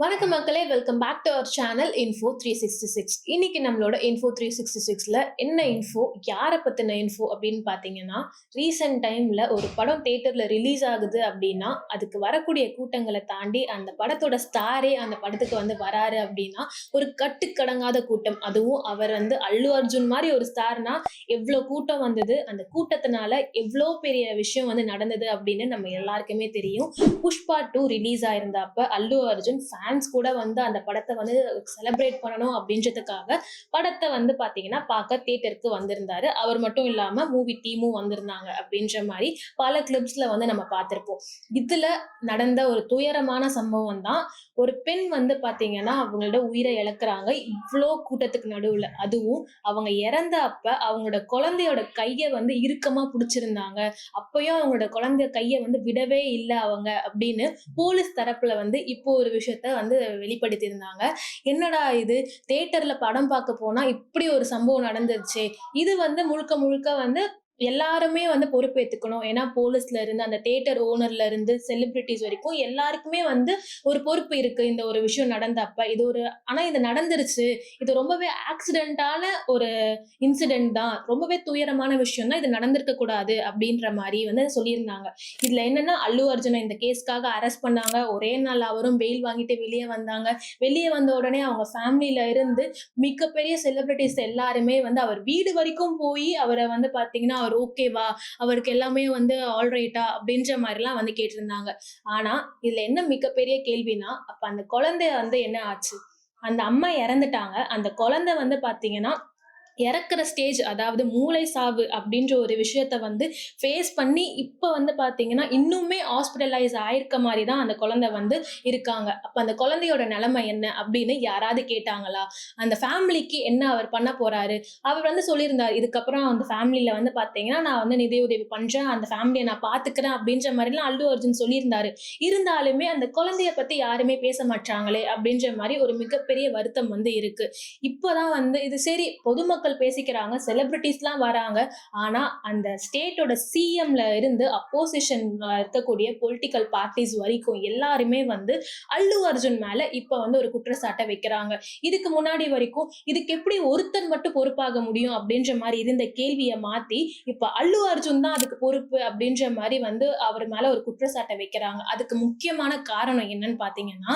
வணக்கம் மக்களே, welcome back to our channel info 366. இன்னைக்கு நம்மளோட இன்ஃபோ 366ல என்ன இன்ஃபோ, யாரை பத்தின இன்ஃபோ அப்படின்னு பார்த்தீங்கன்னா, ரீசெண்ட் டைம்ல ஒரு படம் தியேட்டர்ல ரிலீஸ் ஆகுது அப்படின்னா அதுக்கு வரக்கூடிய கூட்டங்களை தாண்டி அந்த படத்தோட ஸ்டாரே அந்த படத்துக்கு வந்து வராரு அப்படின்னா ஒரு கட்டுக்கடங்காத கூட்டம். அதுவும் அவர் வந்து அல்லு அர்ஜுன் மாதிரி ஒரு ஸ்டார்னா எவ்வளோ கூட்டம் வந்தது, அந்த கூட்டத்தினால எவ்வளோ பெரிய விஷயம் வந்து நடந்தது அப்படின்னு நம்ம எல்லாருக்குமே தெரியும். புஷ்பா 2 ரிலீஸ் ஆயிருந்தப்ப அல்லு அர்ஜுன் ஃபேன்ஸ் கூட வந்து அந்த படத்தை வந்து செலிப்ரேட் பண்ணணும் அப்படின்றதுக்காக படத்தை வந்து பாத்தீங்கன்னா பார்க்க தியேட்டருக்கு வந்திருந்தாரு. அவர் மட்டும் இல்லாம மூவி டீமும் வந்திருந்தாங்க அப்படின்ற மாதிரி பல கிளிப்ஸ்ல வந்து நம்ம பார்த்திருப்போம். இதுல நடந்த ஒரு துயரமான சம்பவம் தான். ஒரு பெண் வந்து பாத்தீங்கன்னா அவங்களோட உயிரை இழக்கிறாங்க இவ்வளோ கூட்டத்துக்கு நடுவுல. அதுவும் அவங்க இறந்த அப்ப அவங்களோட குழந்தையோட கையை வந்து இறுக்கமா பிடிச்சிருந்தாங்க. அப்பயும் அவங்களோட குழந்தை கையை வந்து விடவே இல்லை அவங்க அப்படின்னு போலீஸ் தரப்புல வந்து இப்போ ஒரு விஷயத்த வந்து வெளிப்படுத்தியிருந்தாங்க. என்னடா இது, தியேட்டர்ல படம் பார்க்க போனா இப்படி ஒரு சம்பவம் நடந்துருச்சே, இது வந்து முழுக்க முழுக்க வந்து எல்லாருமே வந்து பொறுப்பேத்துக்கணும். ஏன்னா போலீஸ்ல இருந்து அந்த தியேட்டர் ஓனர்ல இருந்து செலிபிரிட்டிஸ் வரைக்கும் எல்லாருக்குமே வந்து ஒரு பொறுப்பு இருக்கு. இந்த ஒரு விஷயம் நடந்தப்ப இது ஒரு ஆனா இது நடந்துருச்சு, இது ரொம்பவே ஆக்சிடென்டான ஒரு இன்சிடென்ட் தான், ரொம்பவே துயரமான விஷயம் தான், இது நடந்திருக்க கூடாது அப்படின்ற மாதிரி வந்து சொல்லியிருந்தாங்க. இதுல என்னன்னா அல்லு அர்ஜுனை இந்த கேஸ்க்காக அரெஸ்ட் பண்ணாங்க. ஒரே நாள் அவரும் பெயில் வாங்கிட்டு வெளியே வந்தாங்க. வெளியே வந்த உடனே அவங்க ஃபேமிலியில இருந்து மிகப்பெரிய செலிபிரிட்டிஸ் எல்லாருமே வந்து அவர் வீடு வரைக்கும் போய் அவரை வந்து பாத்தீங்கன்னா அவர் ஓகேவா, அவருக்கு எல்லாமே வந்து ஆல்ரைட்டா அப்படின்ற மாதிரிலாம் வந்து கேட்டிருந்தாங்க. ஆனா இதுல என்ன மிகப்பெரிய கேள்வினா, அப்ப அந்த குழந்தை வந்து என்ன ஆச்சு? அந்த அம்மா இறந்துட்டாங்க. அந்த குழந்தை வந்து பாத்தீங்கன்னா இறக்குற ஸ்டேஜ், அதாவது மூளை சாவு அப்படின்ற ஒரு விஷயத்த வந்து ஃபேஸ் பண்ணி இப்ப வந்து பாத்தீங்கன்னா இன்னுமே ஹாஸ்பிட்டலைஸ் ஆயிருக்க மாதிரி தான் அந்த குழந்தை வந்து இருக்காங்க. அப்ப அந்த குழந்தையோட நிலைமை என்ன அப்படின்னு யாராவது கேட்டாங்களா? அந்த ஃபேமிலிக்கு என்ன அவர் பண்ண போறாரு? அவர் வந்து சொல்லியிருந்தார், இதுக்கப்புறம் அந்த ஃபேமிலியில வந்து பாத்தீங்கன்னா நான் வந்து நிதி உதவி பண்றேன், அந்த ஃபேமிலியை நான் பாத்துக்கிறேன் அப்படின்ற மாதிரிலாம் அல்லு அர்ஜுன் சொல்லியிருந்தாரு. இருந்தாலுமே அந்த குழந்தைய பத்தி யாருமே பேச மாட்டாங்களே அப்படின்ற மாதிரி ஒரு மிகப்பெரிய வருத்தம் வந்து இருக்கு. இப்பதான் வந்து இது சரி, பொதுமக்கள் பேசிக்கிறாங்க, செலிபிரிட்டிஸ்லாம் வராங்க. ஆனா அந்த ஸ்டேட்டோட சிஎம்ல இருந்து அப்போசிஷன் இருக்கக்கூடிய பொலிட்டிக்கல் பார்ட்டிஸ் வரைக்கும் எல்லாருமே வந்து அல்லு அர்ஜுன் மேல இப்ப வந்து ஒரு குற்றச்சாட்டை வைக்கிறாங்க. இதுக்கு முன்னாடி வரைக்கும் இதுக்கு எப்படி ஒருத்தன் மட்டும் பொறுப்பாக முடியும் அப்படின்ற மாதிரி இருந்த கேள்வியை மாத்தி இப்ப அல்லு அர்ஜுன் தான் அதுக்கு பொறுப்பு அப்படின்ற மாதிரி வந்து அவர் மேல ஒரு குற்றச்சாட்டை வைக்கிறாங்க. அதுக்கு முக்கியமான காரணம் என்னன்னு பாத்தீங்கன்னா,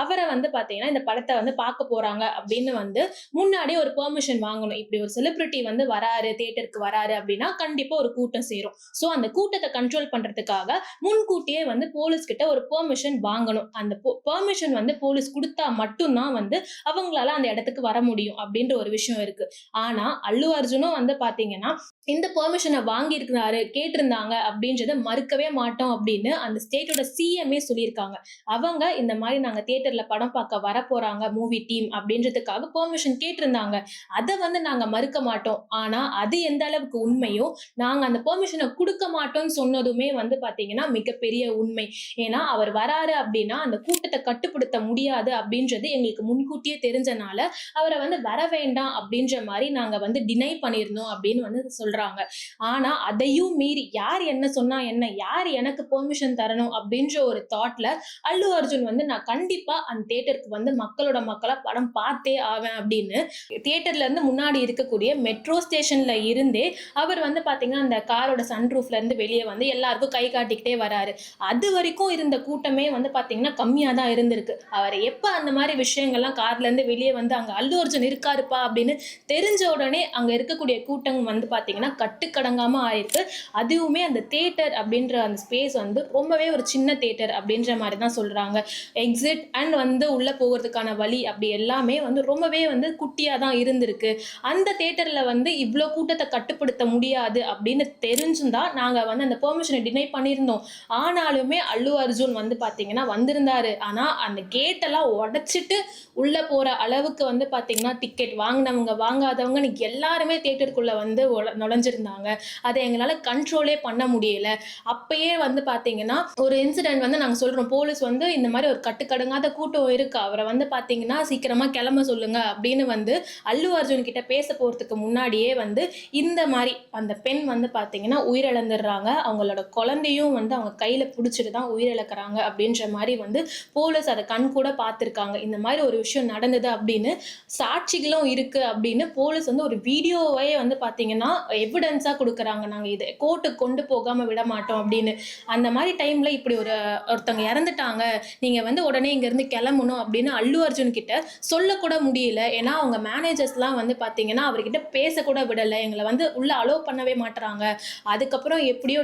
அவரை வந்து பாத்தீங்கன்னா இந்த படத்தை வந்து பார்க்க போறாங்க அப்படின்னு வந்து முன்னாடி ஒரு பெர்மிஷன் வாங்கணும். இப்படி ஒரு செலிபிரிட்டி வந்து வராரு, தியேட்டருக்கு வராரு அப்படின்னா கண்டிப்பா ஒரு கூட்டம் சேரும். சோ அந்த கூட்டத்தை கண்ட்ரோல் பண்றதுக்காக முன்கூட்டியே வந்து போலீஸ் கிட்ட ஒரு பெர்மிஷன் வாங்கணும். அந்த பெர்மிஷன் வந்து போலீஸ் கொடுத்தா மட்டும்தான் வந்து அவங்களால அந்த இடத்துக்கு வர முடியும் அப்படின்ற ஒரு விஷயம் இருக்கு. ஆனா அல்லு அர்ஜுனும் வந்து பாத்தீங்கன்னா இந்த பெர்மிஷனை வாங்கி இருக்கிறாரு, கேட்டிருந்தாங்க அப்படின்றத மறுக்கவே மாட்டோம் அப்படின்னு அந்த ஸ்டேட்டோட சிஎம்ஏ சொல்லியிருக்காங்க. அவங்க இந்த மாதிரி நாங்க தியேட்டர்ல படம் பார்க்க வர போறாங்க மூவி டீம் அப்படின்றதுக்காக பெர்மிஷன் கேட்டிருந்தாங்க. அதை வந்து நாங்க மறுக்க மாட்டோம். ஆனா அது எந்த அளவுக்கு உண்மையோ, நாங்க அந்த பெர்மிஷனை கொடுக்க மாட்டோம்னு சொன்னதுமே வந்து பாத்தீங்கன்னா மிகப்பெரிய உண்மை. ஏன்னா அவர் வராரு அப்படின்னா அந்த கூட்டத்தை கட்டுப்படுத்த முடியாது அப்படின்றது எங்களுக்கு முன்கூட்டியே தெரிஞ்சனால அவரை வந்து வர வேண்டாம் அப்படின்ற மாதிரி நாங்க வந்து டினை பண்ணிருந்தோம் அப்படின்னு வந்து சொல்றாங்க. ஆனா அதையும் மீறி யார் என்ன சொன்னா என்ன, யார் எனக்கு பெர்மிஷன் தரணும் அப்படின்ற ஒரு தாட்ல அல்லு அர்ஜுன் வந்து நான் கண்டிப்பா அந்த தியேட்டருக்கு வந்து மக்களோட மக்களா படம் பார்த்தே ஆவேன் அப்படின்னு தியேட்டர்ல இருந்து முன்னாடி இருக்கக்கூடிய மெட்ரோ ஸ்டேஷன்ல இருந்தே அவர் வந்து பாத்தீங்கன்னா அந்த காரோட சன்ரூஃப்ல இருந்து வெளியே வந்து எல்லாருக்கும் கை காட்டிக்கிட்டே வராரு. அது வரைக்கும் இருந்த கூட்டமே வந்து பாத்தீங்கன்னா கம்மியா தான் இருந்திருக்கு. அவர் எப்ப அந்த மாதிரி விஷயங்கள்லாம் கார்ல இருந்து வெளியே வந்து அங்க அல்லு அர்ஜுன் இருக்காருப்பா அப்படின்னு தெரிஞ்ச உடனே அங்க இருக்கக்கூடிய கூட்டம் வந்து பாத்தீங்கன்னா கட்டுக்கடங்காம ஆயிருக்கு. அதுவுமே அந்த தியேட்டர் அப்படின்ற அந்த ஸ்பேஸ் வந்து ரொம்பவே ஒரு சின்ன தியேட்டர் அப்படின்ற மாதிரி தான் சொல்றாங்க. எக்ஸிட் அண்ட் வந்து உள்ள போகிறதுக்கான வழி அப்படி எல்லாமே வந்து ரொம்பவே வந்து குட்டியா தான் இருந்திருக்கு. அந்த தியேட்டர்ல வந்து இவ்ளோ கூட்டத்தை கட்டுப்படுத்த முடியாது அப்படின்னு தெரிஞ்சுதான் நாங்க வந்து அந்த பெர்மிஷனை டினை பண்ணியிருந்தோம். ஆனாலுமே அல்லு அர்ஜுன் வந்து பாத்தீங்கன்னா வந்திருந்தாரு. ஆனா அந்த கேட் எல்லாம் உடைச்சிட்டு உள்ள போற அளவுக்கு வந்து பாத்தீங்கன்னா டிக்கெட் வாங்கினவங்க வாங்காதவங்க எல்லாருமே தியேட்டருக்குள்ள வந்து நுழைஞ்சிருந்தாங்க. அதை எங்களால கண்ட்ரோலே பண்ண முடியல. அப்பயே வந்து பாத்தீங்கன்னா ஒரு இன்சிடென்ட் வந்து நாங்க சொல்றோம், போலீஸ் வந்து இந்த மாதிரி ஒரு கட்டுக்கடங்காத கூட்டம் இருக்கு, அவரை வந்து பாத்தீங்கன்னா சீக்கிரமா கிளம்ப சொல்லுங்க அப்படின்னு வந்து அல்லு அர்ஜுன் கிட்ட பேச போகிறதுக்கு முன்னாடியே வந்து இந்த மாதிரி அந்த பெண் வந்து பார்த்தீங்கன்னா உயிரிழந்துடுறாங்க. அவங்களோட குழந்தையும் வந்து அவங்க கையில் பிடிச்சிட்டு தான் உயிரிழக்கிறாங்க அப்படின்ற மாதிரி வந்து போலீஸ் அதை கண் கூட பார்த்துருக்காங்க. இந்த மாதிரி ஒரு விஷயம் நடந்தது அப்படின்னு சாட்சிகளும் இருக்குது அப்படின்னு போலீஸ் வந்து ஒரு வீடியோவே வந்து பார்த்தீங்கன்னா எவிடன்ஸாக கொடுக்குறாங்க. நாங்கள் இதை கோர்ட்டுக்கு கொண்டு போகாமல் விட மாட்டோம் அப்படின்னு. அந்த மாதிரி டைமில் இப்படி ஒருத்தவங்க இறந்துட்டாங்க, நீங்கள் வந்து உடனே இங்கேருந்து கிளம்பணும் அப்படின்னு அல்லு அர்ஜுன் கிட்ட சொல்லக்கூட முடியல. ஏன்னா அவங்க மேனேஜர்ஸ்லாம் வந்து பார்த்தீங்கன்னா அவர்கிட்ட பேசக்கூட விடலை, எங்களை வந்து உள்ள அலோவ் பண்ணவே மாட்டுறாங்க. அதுக்கப்புறம் எப்படியோ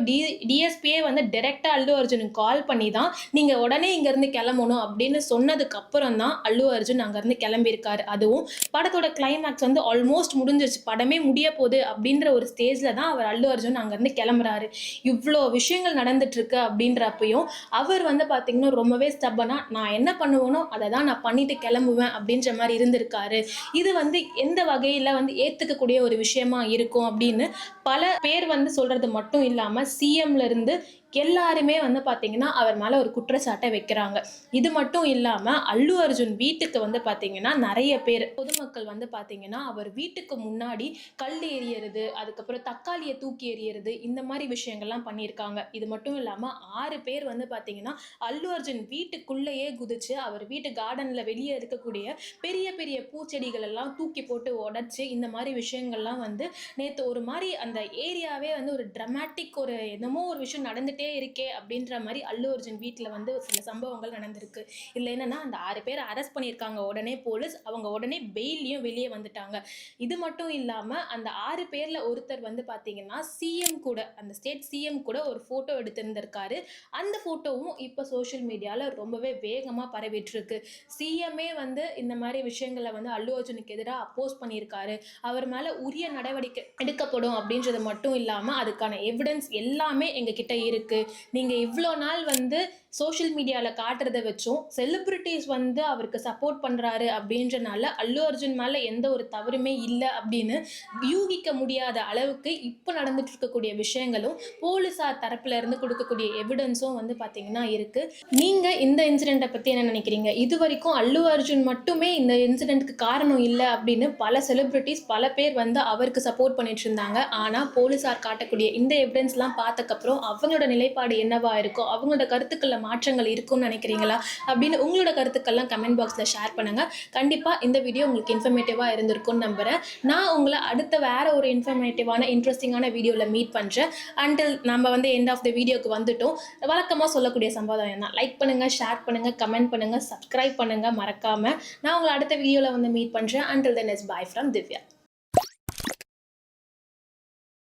டிஎஸ்பியே வந்து டைரெக்டாக அல்லு அர்ஜுனுக்கு கால் பண்ணி தான் நீங்கள் உடனே இங்கேருந்து கிளம்பணும் அப்படின்னு சொன்னதுக்கு அப்புறம் தான் அல்லு அர்ஜுன் அங்கேருந்து கிளம்பியிருக்காரு. அதுவும் படத்தோட கிளைமேக்ஸ் வந்து ஆல்மோஸ்ட் முடிஞ்சிருச்சு, படமே முடிய போகுது அப்படின்ற ஒரு ஸ்டேஜில் தான் அவர் அல்லு அர்ஜுன் அங்கேருந்து கிளம்புறாரு. இவ்வளோ விஷயங்கள் நடந்துட்டு இருக்கு அப்படின்றப்பையும் அவர் வந்து பார்த்தீங்கன்னா ரொம்பவே ஸ்டப்பனா, நான் என்ன பண்ணுவேனோ அதை தான் நான் பண்ணிட்டு கிளம்புவேன் அப்படின்ற மாதிரி இருந்திருக்காரு. இது வந்து எந்த வகையில் வந்து ஏற்றுக்கக்கூடிய ஒரு விஷயமா இருக்கும் அப்படின்னு பல பேர் வந்து சொல்றது மட்டும் இல்லாமல் சிஎம்ல இருந்து எல்லாருமே வந்து பார்த்தீங்கன்னா அவர் மேலே ஒரு குற்றச்சாட்டை வைக்கிறாங்க. இது மட்டும் இல்லாமல் அல்லு அர்ஜுன் வீட்டுக்கு வந்து பார்த்தீங்கன்னா நிறைய பேர் பொதுமக்கள் வந்து பார்த்தீங்கன்னா அவர் வீட்டுக்கு முன்னாடி கல் எறியறது, அதுக்கப்புறம் தக்காளியை தூக்கி எறியறது, இந்த மாதிரி விஷயங்கள்லாம் பண்ணியிருக்காங்க. இது மட்டும் இல்லாமல் 6 பேர் வந்து பார்த்தீங்கன்னா அல்லு அர்ஜுன் வீட்டுக்குள்ளேயே குதிச்சு அவர் வீட்டு கார்டனில் வெளியே இருக்கக்கூடிய பெரிய பெரிய பூச்செடிகள் எல்லாம் தூக்கி போட்டு உடைச்சு இந்த மாதிரி விஷயங்கள்லாம் வந்து நேற்று ஒரு மாதிரி அந்த ஏரியாவே வந்து ஒரு ட்ரமாட்டிக் ஒரு என்னமோ ஒரு விஷயம் நடந்துட்டே இருக்கே அப்படின்ற மாதிரி அல்லு அர்ஜுன் வீட்டில் வந்து சில சம்பவங்கள் நடந்திருக்கு. இல்லை என்னன்னா அந்த 6 பேர் அரெஸ்ட் பண்ணியிருக்காங்க உடனே போலீஸ், அவங்க உடனே பெயிலையும் வெளியே வந்துட்டாங்க. இது மட்டும் இல்லாமல் அந்த 6 பேரில் ஒருத்தர் வந்து பார்த்தீங்கன்னா சிஎம் கூட, அந்த ஸ்டேட் சிஎம் கூட ஒரு ஃபோட்டோ எடுத்திருந்திருக்காரு. அந்த ஃபோட்டோவும் இப்போ சோஷியல் மீடியாவில் ரொம்பவே வேகமாக பரவிட்டு இருக்கு. சிஎம்ஏ வந்து இந்த மாதிரி விஷயங்களை வந்து அல்லு அர்ஜுனுக்கு எதிராக அப்போஸ் பண்ணியிருக்காரு. அவர் மேலே உரிய நடவடிக்கை எடுக்கப்படும் அப்படின்றது மட்டும் இல்லாமல் அதுக்கான எவிடன்ஸ் எல்லாமே எங்ககிட்ட இருக்கு. நீங்கள் இவ்வளோ நாள் வந்து சோஷியல் மீடியாவில் காட்டுறதை வச்சும் செலிப்ரிட்டிஸ் வந்து அவருக்கு சப்போர்ட் பண்ணுறாரு அப்படின்றனால அல்லு அர்ஜுன் மேலே எந்த ஒரு தவறுமே இல்லை அப்படின்னு யூகிக்க முடியாத அளவுக்கு இப்போ நடந்துட்டு இருக்கக்கூடிய விஷயங்களும் போலீஸார் தரப்புல இருந்து கொடுக்கக்கூடிய எவிடன்ஸும் வந்து பார்த்தீங்கன்னா இருக்குது. நீங்கள் இந்த இன்சிடெண்ட்டை பற்றி என்ன நினைக்கிறீங்க? இது வரைக்கும் அல்லு அர்ஜுன் மட்டுமே இந்த இன்சிடெண்ட்டுக்கு காரணம் இல்லை அப்படின்னு பல செலிப்ரிட்டிஸ் பல பேர் வந்து அவருக்கு சப்போர்ட் பண்ணிட்டு இருந்தாங்க. ஆனால் போலீஸார் காட்டக்கூடிய இந்த எவிடன்ஸ்லாம் பார்த்தக்கப்புறம் அவங்களோட நிலைப்பாடு என்னவா இருக்கோ, அவங்களோட கருத்துக்களில் மாற்றங்கள் இருக்கும்னு நினைக்கிறீங்களா அப்படின்னு உங்களோட கருத்துக்கள்லாம் கமெண்ட் பாக்ஸில் ஷேர் பண்ணுங்கள். கண்டிப்பாக இந்த வீடியோ உங்களுக்கு இன்ஃபர்மேட்டிவாக இருந்திருக்கும்னு நம்புகிறேன். நான் உங்களை அடுத்த வேற ஒரு இன்ஃபர்மேட்டிவான இன்ட்ரெஸ்டிங்கான வீடியோவில் மீட் பண்ணுறேன். அண்டில் நம்ம வந்து எண்ட் ஆஃப் த வீடியோக்கு வந்துட்டோம். வழக்கமாக சொல்லக்கூடிய சம்பவம் என்ன, லைக் பண்ணுங்கள், ஷேர் பண்ணுங்கள், கமெண்ட் பண்ணுங்கள், சப்ஸ்கிரைப் பண்ணுங்கள் மறக்காமல். நான் உங்களை அடுத்த வீடியோவில் வந்து மீட் பண்ணுறேன். Until then is by from Divya.